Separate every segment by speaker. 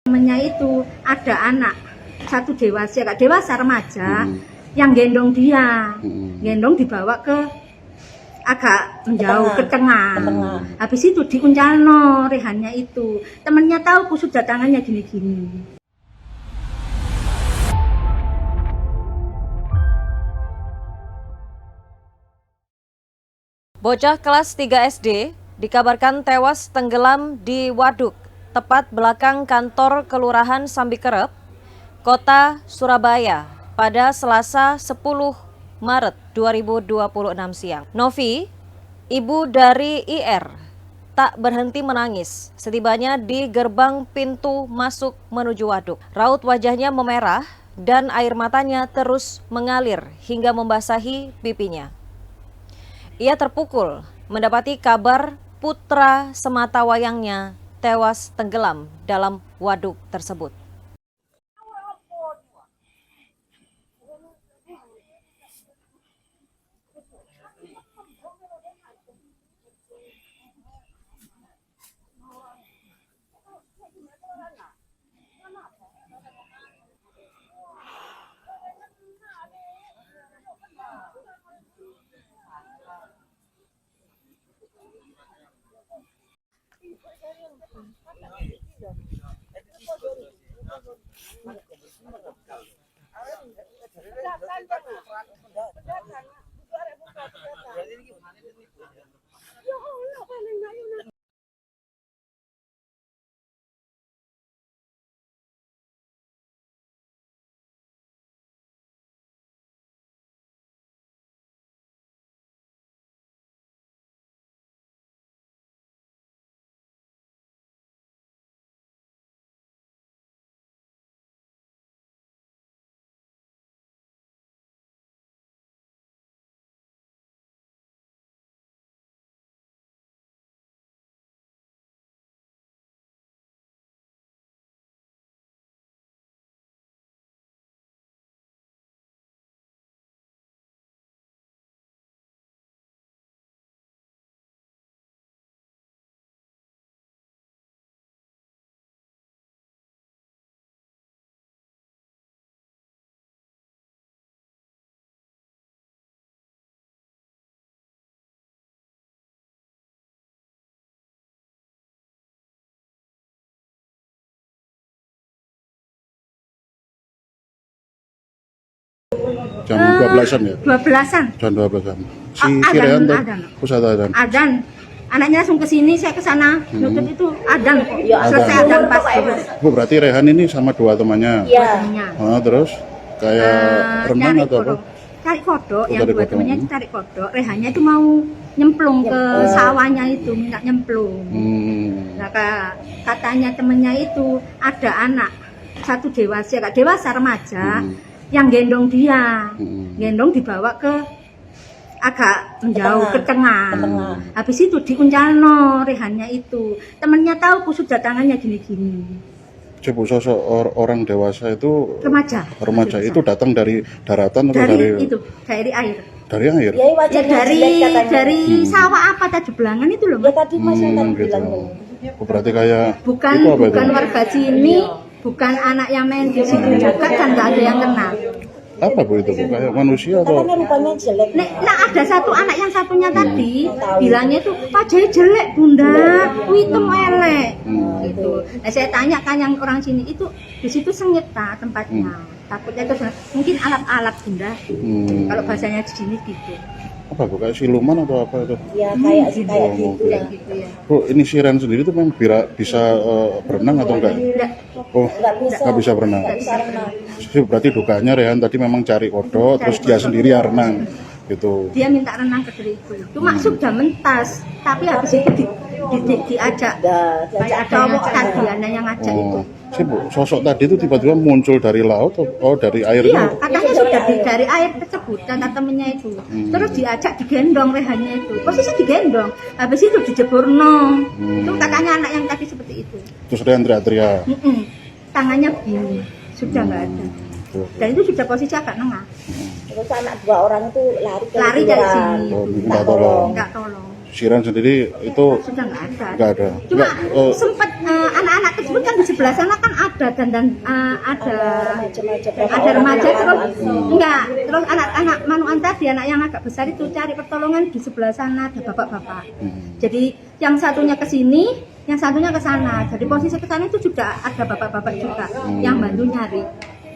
Speaker 1: Temennya itu ada anak satu dewasa remaja yang gendong dia, gendong dibawa ke agak menjauh ke tengah. Habis itu diuncalno rehannya itu, temennya tahu sudah tangannya gini-gini.
Speaker 2: Bocah kelas 3 SD dikabarkan tewas tenggelam di waduk tepat belakang kantor Kelurahan Sambikerep, Kota Surabaya pada Selasa 10 Maret 2026 siang. Novi, ibu dari IR, tak berhenti menangis setibanya di gerbang pintu masuk menuju waduk. Raut wajahnya memerah dan air matanya terus mengalir hingga membasahi pipinya. Ia terpukul mendapati kabar putra sematawayangnya tewas tenggelam dalam waduk tersebut.
Speaker 3: Jam 12-an ya?
Speaker 1: 12-an.
Speaker 3: Jam 12-an. Si Rehan pusat adan.
Speaker 1: Adan. Anaknya langsung ke sini, saya ke sana. Itu adan kok. Selesai adan pas.
Speaker 3: Bu, berarti Rehan ini sama dua temannya?
Speaker 1: Iya.
Speaker 3: Terus kayak renang atau apa?
Speaker 1: Cari kodok, yang dua temannya itu cari kodok. Rehannya itu mau nyemplung ke sawahnya itu, minta nyemplung. Nah, katanya temennya itu ada anak satu dewasa remaja yang gendong dia, gendong dibawa ke agak menjauh ke tengah. Habis itu diuncalno rehannya itu, temennya tahu sudah tangannya gini-gini.
Speaker 3: Coba sosok orang dewasa itu remaja itu datang dari daratan atau
Speaker 1: dari air?
Speaker 3: Dari air?
Speaker 1: Ya, dari sawah apa tadi belangan itu loh.
Speaker 4: Ya tadi Mas yang tadi bilang.
Speaker 3: Berarti kayak
Speaker 1: bukan warga sini, bukan anak yang main di situ juga, kan nggak ada yang kenal.
Speaker 3: Apa Bu itu? Kayak manusia atau?
Speaker 4: Katanya rupanya jelek.
Speaker 1: Nah, ada satu anak yang satunya tadi bilangnya itu wajahnya jelek bunda, hitam elek. Gitu. Nah, saya tanya kan yang orang sini itu di situ sengit tempatnya. Takutnya itu mungkin alat-alat bunda. Kalau bahasanya di sini gitu.
Speaker 3: Apa Bu, kayak siluman atau apa itu?
Speaker 4: Ya kayak gitu ya.
Speaker 3: Bu, ini si Ren sendiri tuh memang bisa berenang atau enggak? Oh, nggak bisa berenang. Berarti dugaannya Rehan tadi memang cari kodok, terus dia sendiri ya renang gitu.
Speaker 1: Dia minta renang ke diri itu. Cuma sudah mentas, tapi habis itu diajak. Cowok tadi yang ngajak itu.
Speaker 3: Si Bu, sosok tadi itu tiba-tiba muncul dari laut atau dari air?
Speaker 1: Iya, katanya sudah dari air tersebut, kata temennya itu. Terus diajak digendong rehannya itu. Posisi digendong, habis itu dijeburno. Itu katanya anak yang tadi seperti itu.
Speaker 3: Terus Rehan teriak-teriak.
Speaker 1: Tangannya begini, sudah nggak ada. Dan itu sudah posisi agak nengah.
Speaker 4: Terus anak 2 orang itu lari
Speaker 1: Lari dari sini.
Speaker 3: Oh, minta tolong.
Speaker 1: Enggak tolong.
Speaker 3: Sisiran sendiri itu
Speaker 1: Sudah enggak ada.
Speaker 3: nggak ada.
Speaker 1: Cuma
Speaker 3: Nggak,
Speaker 1: sempat anak-anak tersebut kan di sebelah sana kan ada dan ada remaja terus enggak, terus anak-anak manuan tadi, anak yang agak besar itu cari pertolongan di sebelah sana, ada bapak-bapak. Jadi yang satunya ke sini, yang satunya ke sana. Jadi posisi ke sana itu juga ada bapak-bapak juga yang bantu nyari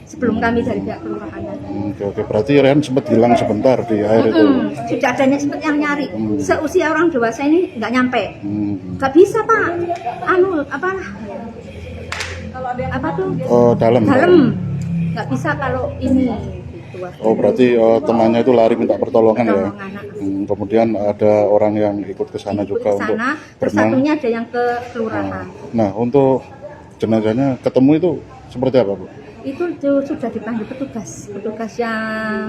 Speaker 1: sebelum kami dari pihak kelurahan.
Speaker 3: Oke, berarti Rehan sempat hilang sebentar di air itu.
Speaker 1: Sudah adanya sempat yang nyari. Seusia orang dewasa ini nggak nyampe. Nggak bisa Pak. Apa tuh?
Speaker 3: Oh, dalam.
Speaker 1: Nggak bisa kalau ini. Gitu.
Speaker 3: Oh, berarti temannya itu lari minta pertolongan ya. Kemudian ada orang yang ikut ke sana juga untuk
Speaker 1: terus
Speaker 3: berenang.
Speaker 1: satunya ada yang ke kelurahan.
Speaker 3: Nah, untuk jenazahnya ketemu itu seperti apa, Bu?
Speaker 1: Itu sudah dipanggil petugas yang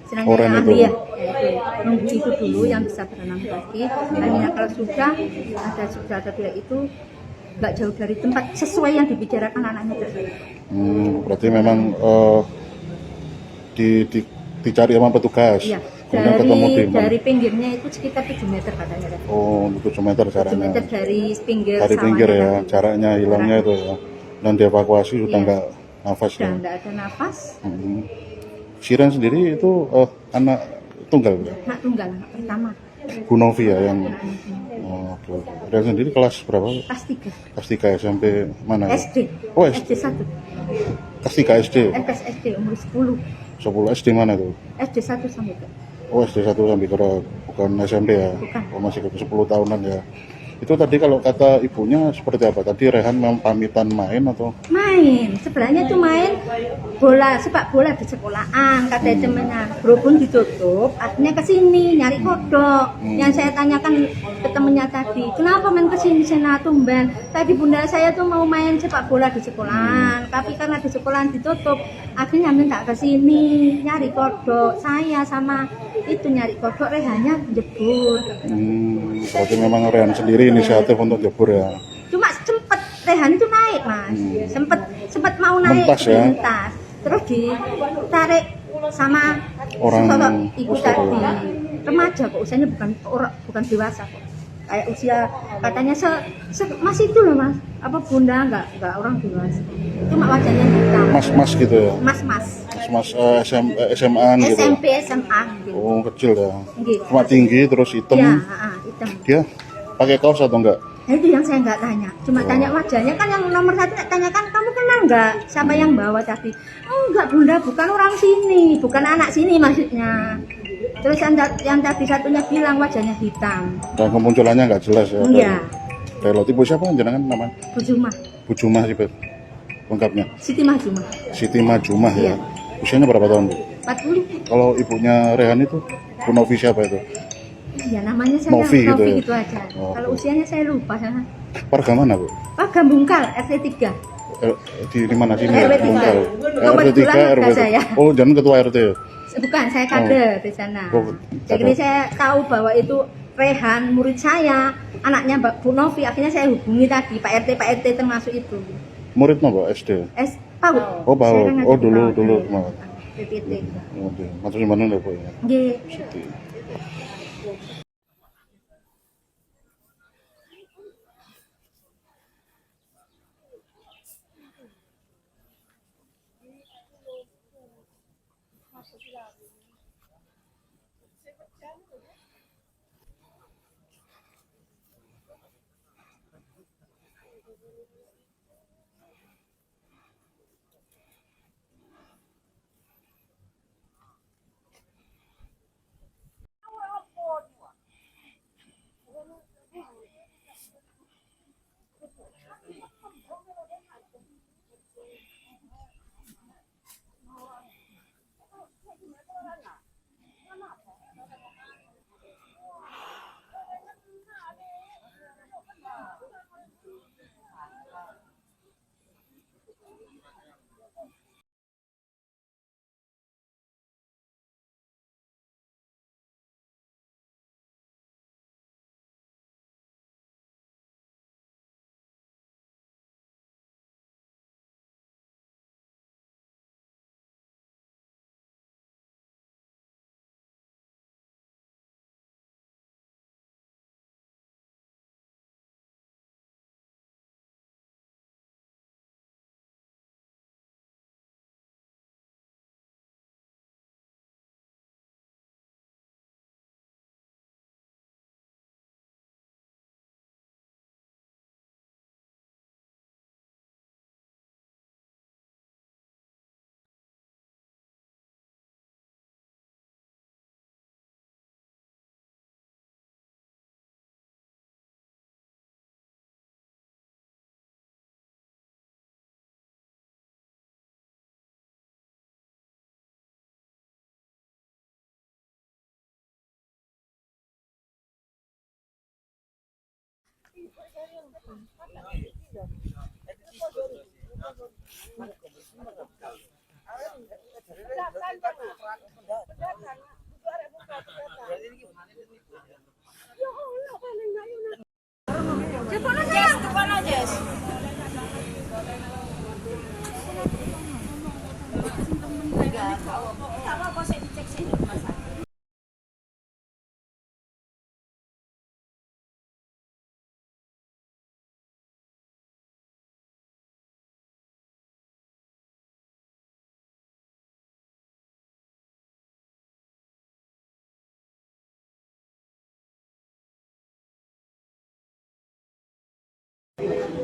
Speaker 1: istilahnya
Speaker 3: Orang
Speaker 1: yang
Speaker 3: itu.
Speaker 1: ahli ya, itu nunggu itu dulu yang bisa berenang lagi. Akhirnya kalau sudah ada pihak itu nggak jauh dari tempat sesuai yang dibicarakan anaknya tadi.
Speaker 3: Berarti memang dicari sama petugas.
Speaker 1: Iya.
Speaker 3: Kemudian ketemu di mana?
Speaker 1: Dari pinggirnya itu sekitar 7 meter katanya.
Speaker 3: Oh, 7 meter
Speaker 1: 7
Speaker 3: jaraknya.
Speaker 1: meter dari pinggir
Speaker 3: Dari pinggir
Speaker 1: sawahnya
Speaker 3: ya,
Speaker 1: tadi.
Speaker 3: jaraknya hilangnya itu ya. Dan dievakuasi sudah
Speaker 1: Iya.
Speaker 3: nggak nafas
Speaker 1: Sudah
Speaker 3: ya.
Speaker 1: nggak ada nafas.
Speaker 3: Siran sendiri itu anak tunggal ya?
Speaker 1: Anak tunggal, anak pertama.
Speaker 3: Bu Novi ya yang oke. Rehan sendiri kelas berapa?
Speaker 1: Kelas 3
Speaker 3: Kelas 3 SMP mana? ya?
Speaker 1: SD.
Speaker 3: Oh, SD.
Speaker 1: SD 1.
Speaker 3: Kelas 3 SD.
Speaker 1: SD umur 10.
Speaker 3: 10 SD mana tuh?
Speaker 1: SD 1 sampai ke
Speaker 3: Oh, SD 1 sampai ke bukan SMP ya?
Speaker 1: Bukan.
Speaker 3: Oh, masih ke 10 tahunan ya. Itu tadi kalau kata ibunya seperti apa? Tadi Rehan memang pamitan main atau?
Speaker 1: main, sebelahnya tuh main bola, sepak bola di sekolahan, kata temennya. Berhubung ditutup, akhirnya ke sini nyari kodok. Yang saya tanyakan ke temennya tadi, kenapa main ke sini sana tumben? Tadi bunda saya tuh mau main sepak bola di sekolahan, tapi karena di sekolahan ditutup, akhirnya minta ke sini nyari kodok. Saya sama itu nyari kodok, Rehannya jebur.
Speaker 3: Berarti memang Rehan sendiri inisiatif untuk jebur ya.
Speaker 1: Cuma sempet Rehan itu naik Mas, sempet mau naik
Speaker 3: Mentas ya?
Speaker 1: mentas. Terus ditarik sama
Speaker 3: Orang
Speaker 1: sosok ibu
Speaker 3: besar
Speaker 1: tadi,
Speaker 3: ya?
Speaker 1: remaja kok, usianya bukan dewasa kok, kayak usia katanya masih itu loh Mas, apa bunda nggak orang dewasa, cuma wajahnya hitam,
Speaker 3: Mas gitu ya?
Speaker 1: mas
Speaker 3: Mas SMA gitu.
Speaker 1: SMP SMA gitu.
Speaker 3: Oh, kecil ya.
Speaker 1: Gitu.
Speaker 3: Cuma tinggi terus hitam.
Speaker 1: Ya, hitam.
Speaker 3: Dia pakai kaos atau enggak?
Speaker 1: Nah, itu yang saya nggak tanya, cuma tanya wajahnya. Kan yang nomor 1 tanyakan, kamu kenal nggak siapa yang bawa tadi? Oh, enggak bunda, bukan orang sini, bukan anak sini maksudnya. Terus yang tadi satunya bilang wajahnya hitam.
Speaker 3: Dan kemunculannya enggak jelas ya.
Speaker 1: Iya.
Speaker 3: Relatif Bu siapa jenengan namanya?
Speaker 1: Bu Jumah,
Speaker 3: Bu Jumah sih, Bet. Lengkapnya.
Speaker 1: Siti Majumah,
Speaker 3: Siti Majumah ya.
Speaker 1: Iya.
Speaker 3: Usianya berapa tahun, Bu?
Speaker 1: 40.
Speaker 3: Kalau ibunya Rehan itu Bu Novi siapa itu?
Speaker 1: Iya, namanya saya
Speaker 3: Novi gitu ya?
Speaker 1: gitu aja.
Speaker 3: Oh.
Speaker 1: Kalau usianya saya lupa.
Speaker 3: Warga mana, Bu?
Speaker 1: Gambungkal RT 3.
Speaker 3: Di mana sini?
Speaker 1: RW 3.
Speaker 3: Bungkal. RW 3
Speaker 1: Kebetulan
Speaker 3: RW.
Speaker 1: warga saya.
Speaker 3: Oh, jangan ketua RT ya?
Speaker 1: Bukan, saya kader di sana.
Speaker 3: Oh,
Speaker 1: Jadi
Speaker 3: kader.
Speaker 1: saya tahu bahwa itu Rehan, murid saya, anaknya Mbak Bu Novi. Akhirnya saya hubungi tadi Pak RT termasuk itu.
Speaker 3: Murid apa SD?
Speaker 1: PAUD.
Speaker 3: Oh, PAUD.
Speaker 1: Saya kan
Speaker 3: Oh,
Speaker 1: ngaji
Speaker 3: dulu
Speaker 1: PAUD.
Speaker 3: PAUD.
Speaker 1: PPT.
Speaker 3: Oke, maksudnya mana ya, Bu?
Speaker 1: Nggih.
Speaker 3: Siti.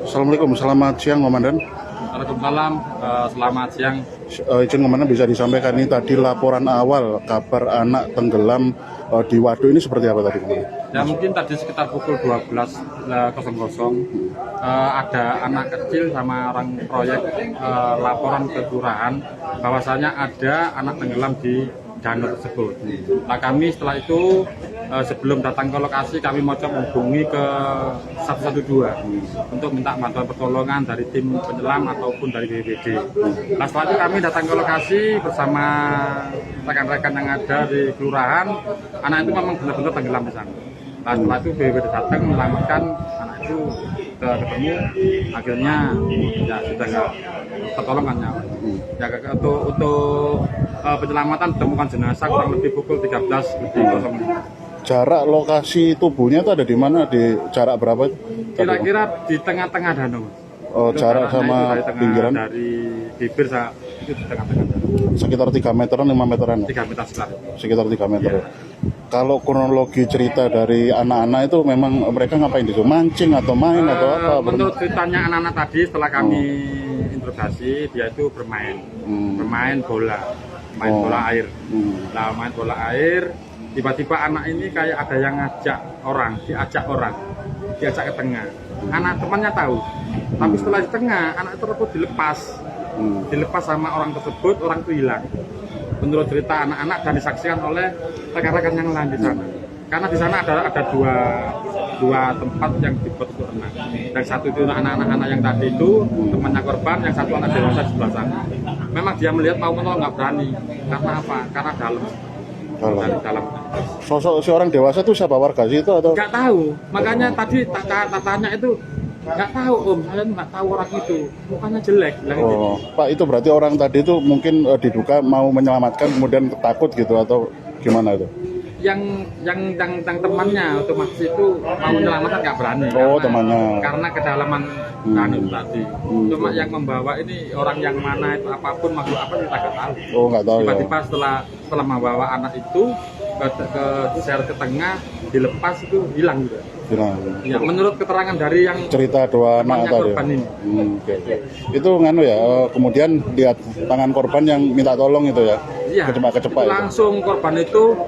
Speaker 3: Assalamualaikum, selamat siang Komandan.
Speaker 5: Waalaikumsalam, selamat siang.
Speaker 3: Izin Komandan bisa disampaikan ini tadi laporan awal kabar anak tenggelam di Waduk ini seperti apa tadi Komandan?
Speaker 5: Ya mungkin tadi sekitar pukul 12.00 ada anak kecil sama orang proyek laporan ke kelurahan bahwasanya ada anak tenggelam di danau tersebut. Nah kami setelah itu sebelum datang ke lokasi kami mau coba menghubungi ke 112 untuk minta bantuan pertolongan dari tim penyelam ataupun dari BPBD. Nah setelah itu kami datang ke lokasi bersama rekan-rekan yang ada di kelurahan. Anak itu memang benar-benar tenggelam di sana. Nah setelah itu BPBD datang menyelamatkan anak itu ketemu, akhirnya ya sudah nggak pertolongan nyawa. Ya untuk penyelamatan ditemukan jenazah kurang lebih pukul 13.00.
Speaker 3: Jarak lokasi tubuhnya itu ada di mana? Di jarak berapa?
Speaker 5: Kira-kira di tengah-tengah danau.
Speaker 3: Oh, jarak sama pinggiran?
Speaker 5: Dari bibir itu di tengah-tengah danau.
Speaker 3: Sekitar 3 meteran, 5 meteran?
Speaker 5: 3 meter sekitar.
Speaker 3: Sekitar 3 meter.
Speaker 5: Ya.
Speaker 3: Kalau kronologi cerita dari anak-anak itu memang mereka ngapain di situ? Mancing atau main atau apa?
Speaker 5: Menurut ceritanya anak-anak tadi setelah kami interogasi, dia itu bermain bola air. Nah, main bola air, tiba-tiba anak ini kayak ada yang diajak ke tengah. Anak temannya tahu, tapi setelah di tengah, anak tersebut dilepas sama orang tersebut, orang itu hilang. Menurut cerita anak-anak dan disaksikan oleh rekan-rekan yang lain di sana. Karena di sana ada dua tempat yang dibuat untuk renang. Yang satu itu anak-anak yang tadi itu temannya korban, yang satu anak dewasa di sebelah sana. Memang dia melihat mau menolong nggak berani. Karena apa? Karena dalam.
Speaker 3: Sosok si orang dewasa itu siapa, warga situ atau?
Speaker 5: Nggak tahu. Makanya tadi tanya itu nggak tahu Om, saya nggak tahu orang itu. Mukanya jelek.
Speaker 3: Oh, Pak, itu berarti orang tadi itu mungkin diduga mau menyelamatkan kemudian takut gitu atau gimana itu?
Speaker 5: Yang temannya otomatis itu mau menyelamatkan nggak berani.
Speaker 3: Oh, temannya.
Speaker 5: Karena kedalaman danau tadi. Cuma yang membawa ini orang yang mana itu apapun makhluk apa kita nggak tahu.
Speaker 3: Oh, nggak tahu.
Speaker 5: Tiba-tiba setelah membawa anak itu ke tengah dilepas itu hilang juga. Ya, menurut keterangan dari yang
Speaker 3: cerita dua anak tadi.
Speaker 5: Korban ini.
Speaker 3: Okay. Itu nganu ya, kemudian lihat tangan korban yang minta tolong itu ya.
Speaker 5: Iya.
Speaker 3: Kecepak itu.
Speaker 5: Langsung korban itu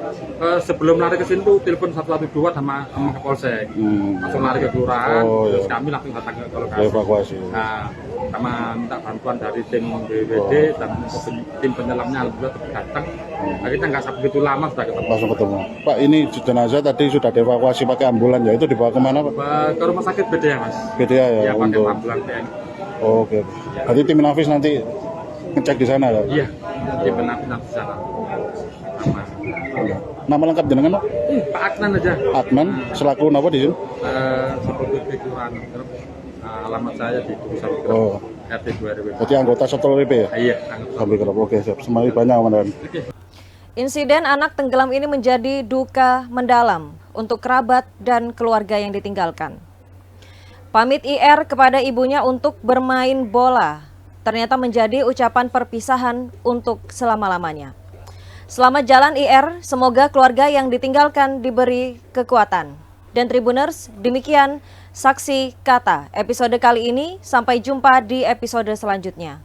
Speaker 5: sebelum lari ke sini tuh telepon 112 sama ke polsek. Langsung lari ke kelurahan, terus kami langsung datang ke lokasi.
Speaker 3: Evakuasi.
Speaker 5: Nah, sama minta bantuan dari tim BPBD dan tim penyelamnya alhamdulillah datang. Akhirnya nggak begitu lama sudah ketemu.
Speaker 3: Langsung ketemu. Pak, ini jenazah tadi sudah dievakuasi pakai ambulan ya, itu dibawa kemana Pak?
Speaker 5: Ke rumah sakit BDA Mas.
Speaker 3: BDA ya,
Speaker 5: Ya, pakai
Speaker 3: untuk.
Speaker 5: ambulan TNI.
Speaker 3: Oh, oke. Berarti tim Nafis nanti ngecek di sana ya?
Speaker 5: Iya, dia benar di sana.
Speaker 3: Nama lengkap jenengan Pak?
Speaker 5: Pak Adnan aja.
Speaker 3: Adnan, selaku apa di sini?
Speaker 5: Seperti kelurahan. Alamat saya di Dukuh
Speaker 3: Oh.
Speaker 5: RT 2 RW.
Speaker 3: Berarti anggota Satpol PP ya?
Speaker 5: Iya,
Speaker 3: Sambil kerap. Oke, siap. Semangat banyak, Komandan.
Speaker 2: Insiden anak tenggelam ini menjadi duka mendalam untuk kerabat dan keluarga yang ditinggalkan. Pamit IR kepada ibunya untuk bermain bola ternyata menjadi ucapan perpisahan untuk selama-lamanya. Selamat jalan IR, semoga keluarga yang ditinggalkan diberi kekuatan. Dan Tribuners, demikian Saksi Kata episode kali ini, sampai jumpa di episode selanjutnya.